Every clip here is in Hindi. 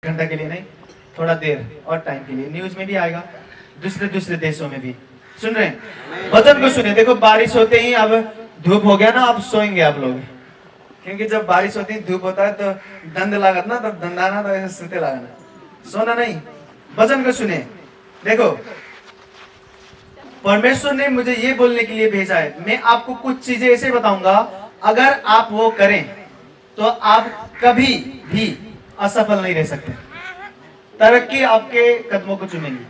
घंटा के लिए नहीं, थोड़ा देर और टाइम के लिए। न्यूज में भी आएगा, दूसरे देशों में भी। सुन रहे हैं? वचन को सुने। देखो बारिश होते ही अब धूप हो गया ना, अब सोएंगे आप लोग, क्योंकि जब बारिश होती है धूप होता है तो दंड लागत ना, तब दंडाना तो ऐसे सोते लगाना, सोना नहीं। वचन को सुने। देखो परमेश्वर ने मुझे ये बोलने के लिए भेजा है, मैं आपको कुछ चीजें ऐसे बताऊंगा, अगर आप वो करें तो आप कभी भी असफल नहीं रह सकते, तरक्की आपके कदमों को चुमेंगी।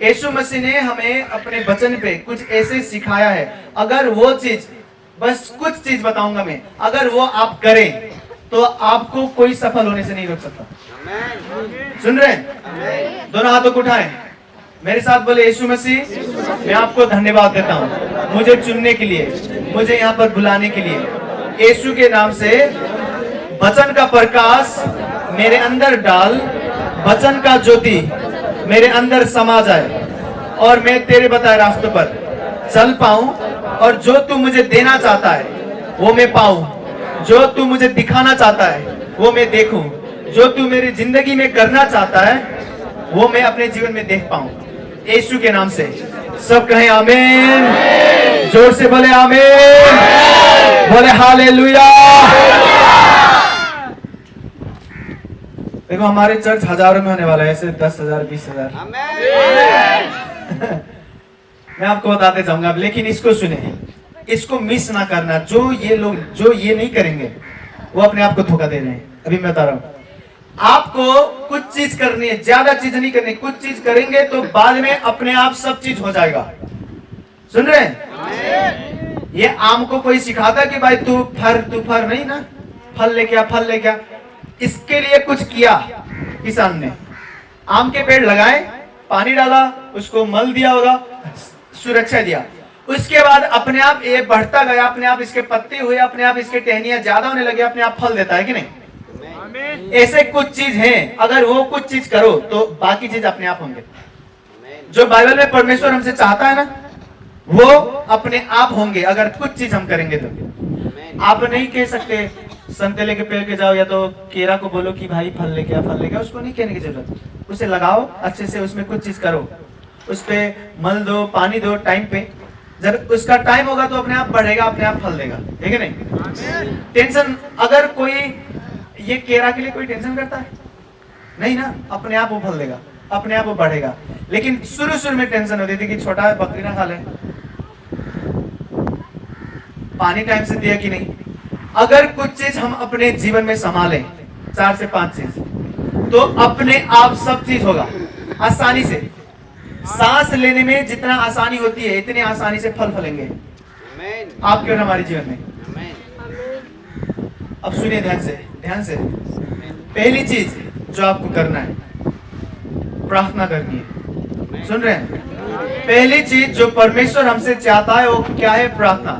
यीशु मसीह ने हमें अपने वचन पे कुछ ऐसे सिखाया है, अगर वो चीज, बस कुछ चीज बताऊंगा मैं, अगर वो आप करें तो आपको कोई सफल होने से नहीं रोक सकता। सुन रहे हैं? दोनों हाथों को उठाएं, मेरे साथ बोले, यीशु मसीह मैं आपको धन्यवाद देता हूँ मुझे चुनने के लिए, मुझे यहाँ पर बुलाने के लिए। यीशु के नाम से वचन का प्रकाश मेरे अंदर डाल, वचन का ज्योति मेरे अंदर समा जाए और मैं तेरे बताए रास्तों पर चल पाऊं, और जो तू मुझे देना चाहता है वो मैं पाऊं, जो तू मुझे दिखाना चाहता है वो मैं देखूं, जो तू मेरी जिंदगी में करना चाहता है वो मैं अपने जीवन में देख पाऊं। यीशु के नाम से सब कहें आमीन। जोर से बोले आमीन, बोले हालेलुया। देखो हमारे चर्च हजारों में होने वाला है, ऐसे 10,000 20,000। मैं आपको बताते जाऊंगा अब, लेकिन इसको सुने, इसको मिस ना करना। जो ये लोग जो ये नहीं करेंगे वो अपने आप को धोखा दे रहे हैं। अभी मैं बता रहा हूं, आपको कुछ चीज करनी है, ज्यादा चीज नहीं करनी। कुछ चीज करेंगे तो बाद में अपने आप सब चीज हो जाएगा। सुन रहे हैं? ये आम को कोई सिखाता कि भाई तू फर नहीं ना, फल लेके आ, फल लेके आ। इसके लिए कुछ किया किसान ने, आम के पेड़ लगाए, पानी डाला, उसको मल दिया होगा, सुरक्षा दिया, उसके बाद अपने आप ये बढ़ता गया, अपने आप इसके पत्ते हुए, अपने आप इसके टहनियां ज्यादा होने लगे, अपने आप फल देता है कि नहीं? ऐसे कुछ चीज हैं, अगर वो कुछ चीज करो तो बाकी चीज अपने आप होंगे। जो बाइबल में परमेश्वर हमसे चाहता है ना, वो अपने आप होंगे अगर कुछ चीज हम करेंगे तो। आप नहीं कह सकते संतरे के पेड़ के जाओ या तो केरा को बोलो कि भाई फल लेके आ, फल लेके आ। उसको नहीं कहने की जरूरत, उसे लगाओ अच्छे से, उसमें कुछ चीज करो, उस पे मल दो, पानी दो टाइम पे। जब उसका टाइम होगा तो अपने आप बढ़ेगा, अपने आप फल देगा, ठीक है नहीं? टेंशन, अगर कोई ये केरा के लिए कोई टेंशन करता है नहीं ना, अपने आप वो फल देगा, अपने आप वो बढ़ेगा। लेकिन शुरू में टेंशन होती थी कि छोटा है बकरी ना खा ले, पानी टाइम से दिया कि नहीं। अगर कुछ चीज हम अपने जीवन में संभालें, 4 से 5 चीज, तो अपने आप सब चीज होगा आसानी से। सांस लेने में जितना आसानी होती है, इतनी आसानी से फल फलेंगे आपके और हमारे जीवन में। अब सुनिए ध्यान से। पहली चीज जो आपको करना है, प्रार्थना करनी है। सुन रहे हैं? पहली चीज जो परमेश्वर हमसे चाहता है वो क्या है? प्रार्थना।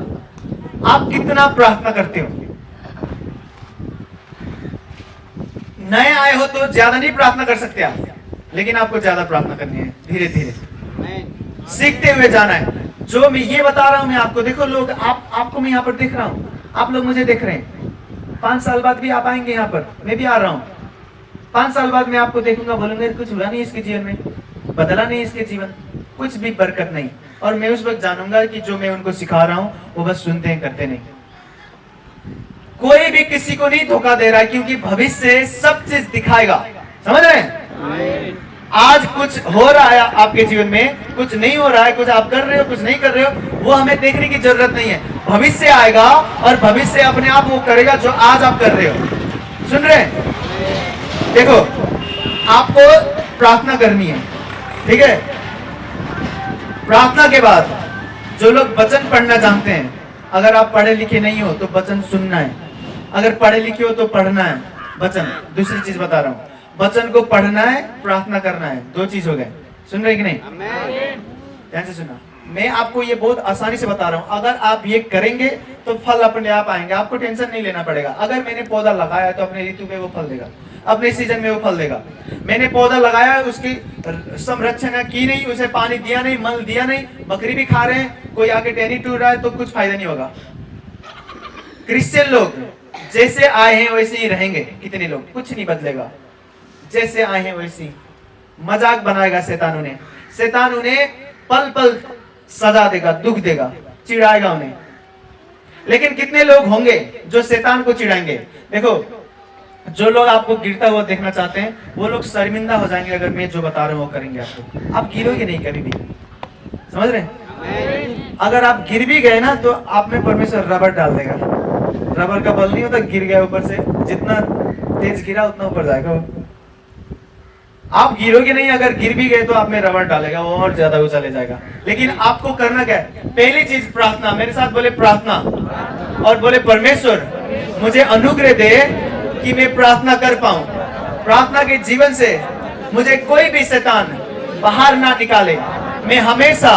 आप कितना प्रार्थना करते हो? नए आए हो तो ज्यादा नहीं प्रार्थना कर सकते आप, लेकिन आपको ज्यादा प्रार्थना करनी है, धीरे धीरे सीखते हुए जाना है। जो मैं ये बता रहा हूं मैं आपको, देखो लोग, आपको मैं यहाँ पर देख रहा हूँ, आप लोग मुझे देख रहे हैं। 5 साल बाद भी आप आएंगे यहाँ पर, मैं भी आ रहा हूँ। 5 साल बाद मैं आपको देखूंगा, बोलूंगा कुछ हुआ नहीं इसके जीवन में, बदला नहीं इसके जीवन, कुछ भी बरकत नहीं। और मैं उस वक्त जानूंगा कि जो मैं उनको सिखा रहा हूँ वो बस सुनते हैं, करते नहीं। कोई भी किसी को नहीं धोखा दे रहा है, क्योंकि भविष्य सब चीज दिखाएगा। समझ रहे हैं? आज कुछ हो रहा है आपके जीवन में, कुछ नहीं हो रहा है, कुछ आप कर रहे हो, कुछ नहीं कर रहे हो, वो हमें देखने की जरूरत नहीं है। भविष्य आएगा और भविष्य अपने आप वो करेगा जो आज आप कर रहे हो। सुन रहे हैं? देखो, आपको प्रार्थना करनी है, ठीक है? प्रार्थना के बाद जो लोग वचन पढ़ना जानते हैं, अगर आप पढ़े लिखे नहीं हो तो वचन सुनना है, अगर पढ़े लिखे हो तो पढ़ना है वचन। दूसरी चीज बता रहा हूँ, वचन को पढ़ना है, प्रार्थना करना है, 2 चीज हो गए। सुन रहे कि नहीं? ध्यान से सुना, मैं आपको ये बहुत आसानी से बता रहा हूँ। अगर आप ये करेंगे तो फल अपने आप आएंगे, आपको टेंशन नहीं लेना पड़ेगा। अगर मैंने पौधा लगाया तो अपने ऋतु में वो फल देगा, अपने सीजन में वो फल देगा। मैंने पौधा लगाया, उसकी संरक्षण की नहीं, उसे पानी दिया नहीं, मल दिया नहीं, बकरी भी खा रहे हैं, कोई आके टहनी टूट रहा है तो कुछ फायदा नहीं होगा। क्रिश्चियन लोग जैसे आए हैं वैसे ही रहेंगे। कितने लोग? कुछ नहीं बदलेगा, जैसे आए हैं वैसी मजाक बनाएगा शैतान उन्हें। शैतान उन्हें पल पल सजा देगा, दुख देगा, चिढ़ाएगा उन्हें। लेकिन कितने लोग होंगे जो शैतान को चिढ़ाएंगे? देखो, जो लोग आपको गिरता हुआ देखना चाहते हैं वो लोग शर्मिंदा हो जाएंगे अगर मैं जो बता रहा हूँ वो करेंगे आपको। आप गिरोगे नहीं कभी भी, समझ रहे हैं? अगर आप गिर भी गए ना तो आप में परमेश्वर रबर डाल देगा। रबर का बल नहीं होता, गिर गया ऊपर से, जितना तेज गिरा उतना ऊपर जाएगा वो। आप गिरोगे नहीं, अगर गिर भी गए तो आप में रबर डालेगा, वो और ज्यादा ऊंचा ले जाएगा। लेकिन आपको करना क्या है? पहली चीज प्रार्थना। मेरे साथ बोले प्रार्थना, और बोले परमेश्वर मुझे अनुग्रह दे कि मैं प्रार्थना कर पाऊं। प्रार्थना के जीवन से मुझे कोई भी शैतान बाहर ना निकाले, मैं हमेशा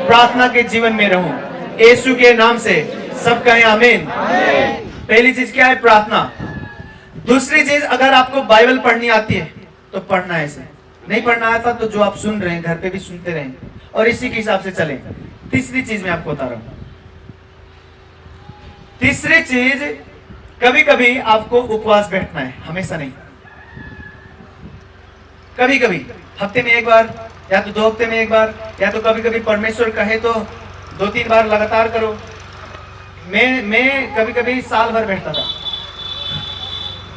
प्रार्थना के जीवन में रहूं। यीशु के नाम से सब कहें आमीन। पहली चीज क्या है? प्रार्थना। दूसरी चीज, अगर आपको बाइबल पढ़नी आती है तो पढ़ना है। ऐसे नहीं पढ़ना आता तो जो आप सुन रहे हैं घर पे भी सुनते रहें और इसी के हिसाब से चलें। तीसरी चीज मैं आपको बता रहा हूं। तीसरी चीज, कभी कभी आपको उपवास बैठना है, हमेशा नहीं। कभी कभी हफ्ते में एक बार, या तो 2 हफ्ते में एक बार, या तो कभी कभी परमेश्वर कहे तो 2-3 बार लगातार करो। मैं कभी कभी साल भर बैठता था,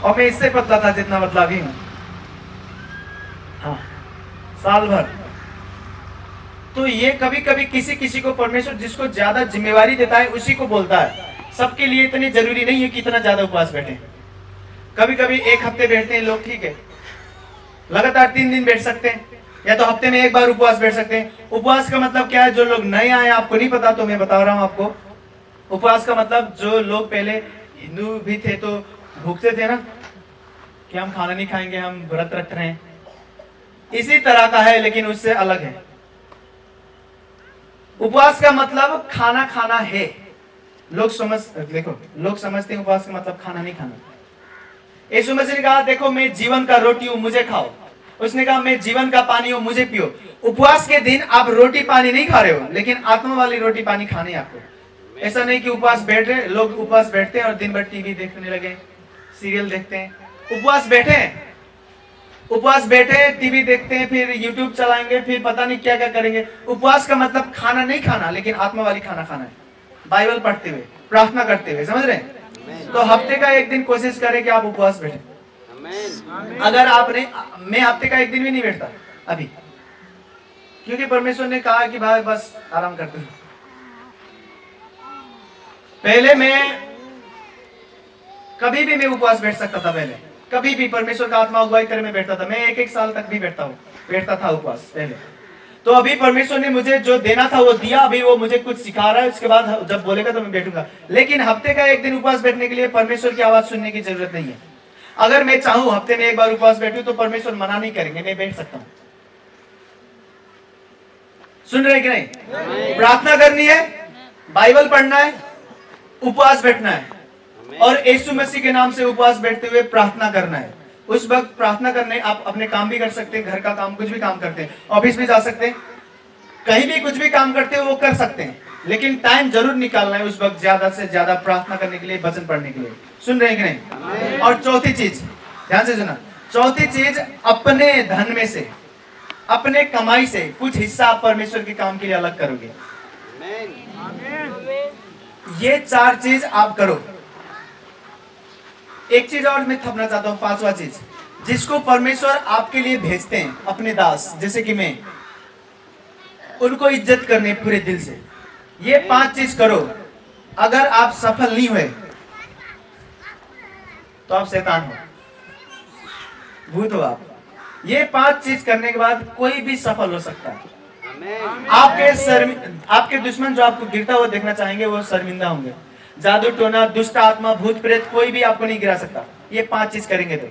और मैं इससे पतला था जितना पतला भी हूं। हाँ, साल भर। तो ये कभी कभी किसी किसी को परमेश्वर जिसको ज्यादा जिम्मेवारी देता है उसी को बोलता है। सबके लिए इतनी जरूरी नहीं है कि इतना ज्यादा उपवास बैठे। कभी कभी 1 हफ्ते बैठते हैं लोग, ठीक है, लगातार 3 दिन बैठ सकते हैं, या तो हफ्ते में 1 बार उपवास बैठ सकते हैं। उपवास का मतलब क्या है? जो लोग नए आए आपको नहीं पता तो मैं बता रहा हूं आपको। उपवास का मतलब, जो लोग पहले हिंदू भी थे तो भूखते थे ना कि हम खाना नहीं खाएंगे, हम व्रत रख रहे हैं, इसी तरह का है लेकिन उससे अलग है। उपवास का मतलब खाना खाना है। लोग समझते हैं उपवास का मतलब खाना नहीं खाना। यीशु मसीह ने कहा, देखो मैं जीवन का रोटी हूं, मुझे खाओ। उसने कहा मैं जीवन का पानी हूं, मुझे पियो। उपवास के दिन आप रोटी पानी नहीं खा रहे हो, लेकिन आत्मा वाली रोटी पानी खानी है आपको। ऐसा नहीं कि उपवास बैठ रहे, लोग उपवास बैठते हैं और दिन भर टीवी देखने लगे, सीरियल देखते हैं। उपवास बैठे टीवी देखते हैं, फिर यूट्यूब चलाएंगे, फिर पता नहीं क्या क्या करेंगे। उपवास का मतलब खाना नहीं खाना, लेकिन आत्मा वाली खाना खाना है, बाइबल पढ़ते हुए, प्रार्थना करते हुए, समझ रहे हैं? तो हफ्ते का 1 दिन कोशिश करें कि आप उपवास बैठे। अगर आपने, मैं हफ्ते का 1 दिन भी नहीं बैठता अभी, क्योंकि परमेश्वर ने कहा कि भाई बस आराम करते हो। पहले मैं कभी भी मैं उपवास बैठ सकता था, पहले कभी भी परमेश्वर का आत्मा अगुवाई करे मैं बैठता था। मैं 1-1 साल तक भी बैठता था उपवास पहले। तो अभी परमेश्वर ने मुझे जो देना था वो दिया, अभी वो मुझे कुछ सिखा रहा है, उसके बाद जब बोलेगा तो मैं बैठूंगा। लेकिन हफ्ते का 1 दिन उपवास बैठने के लिए परमेश्वर की आवाज सुनने की जरूरत नहीं है। अगर मैं चाहूं हफ्ते में 1 बार उपवास बैठूं तो परमेश्वर मना नहीं करेंगे, मैं बैठ सकता हूं। सुन रहे कि नहीं? प्रार्थना करनी है, बाइबल पढ़ना है, उपवास बैठना है, और यीशु मसीह के नाम से उपवास बैठते हुए प्रार्थना करना है। उस वक्त प्रार्थना करने आप अपने काम भी कर सकते हैं, घर का काम, कुछ भी काम करते हैं, ऑफिस भी जा सकते हैं, कहीं भी कुछ भी काम करते हो वो कर सकते हैं, लेकिन टाइम जरूर निकालना है उस वक्त ज्यादा से ज्यादा प्रार्थना करने के लिए, वचन पढ़ने के लिए। सुन रहे हैं कि नहीं? और चौथी चीज, ध्यान से सुना, चौथी चीज, अपने धन में से, अपने कमाई से कुछ हिस्सा आप परमेश्वर के काम के लिए अलग करोगे। ये 4 चीज आप करो। एक चीज और मैं थपना चाहता हूं, 5वां चीज, जिसको परमेश्वर आपके लिए भेजते हैं, अपने दास जैसे कि मैं, उनको इज्जत करने पूरे दिल से। ये 5 चीज करो। अगर आप सफल नहीं हुए तो आप शैतान हो, भूत हो आप। ये 5 चीज करने के बाद कोई भी सफल हो सकता है। आपके दुश्मन जो आपको गिरता हुआ देखना चाहेंगे वो शर्मिंदा होंगे। जादू टोना, दुष्ट आत्मा, भूत प्रेत, कोई भी आपको नहीं गिरा सकता। ये 5 चीज करेंगे तो,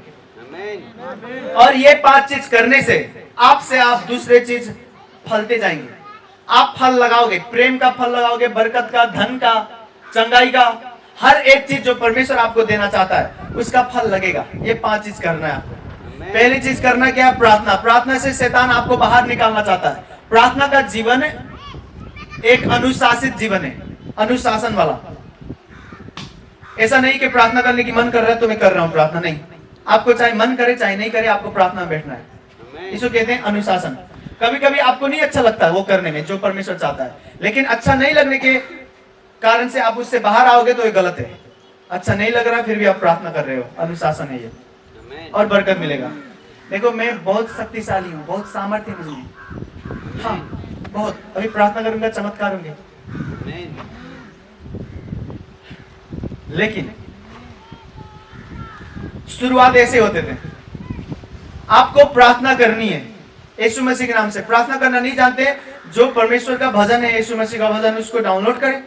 और ये 5 चीज करने से आपसे आप दूसरे चीज फलते जाएंगे। आप फल लगाओगे, प्रेम का फल लगाओगे, बरकत का, धन का, चंगाई का, हर एक चीज जो परमेश्वर आपको देना चाहता है उसका फल लगेगा। ये 5 चीज करना है आपको। पहली चीज करना क्या? प्रार्थना। प्रार्थना से शैतान आपको बाहर निकालना चाहता है। प्रार्थना का जीवन एक अनुशासित जीवन है, अनुशासन वाला। ऐसा नहीं कि प्रार्थना करने की मन कर रहा है तो मैं कर रहा हूं प्रार्थना, नहीं। आपको चाहे मन करे चाहे नहीं करे, आपको प्रार्थना में बैठना है। इसको कहते हैं अनुशासन। कभी कभी आपको नहीं अच्छा लगता वो करने में जो परमेश्वर चाहता है, लेकिन अच्छा नहीं लगने के कारण से आप उससे बाहर आओगे तो ये गलत है। अच्छा नहीं लग रहा फिर भी आप प्रार्थना कर रहे हो, अनुशासन है ये, और बरकत मिलेगा। देखो मैं बहुत शक्तिशाली हूँ, बहुत सामर्थ्य है मुझे, हाँ बहुत, अभी प्रार्थना करूंगा चमत्कार होंगे। लेकिन शुरुआत ऐसे होते थे, आपको प्रार्थना करनी है यीशु मसीह के नाम से। प्रार्थना करना नहीं जानते, जो परमेश्वर का भजन है, यीशु मसीह का भजन, उसको डाउनलोड करें,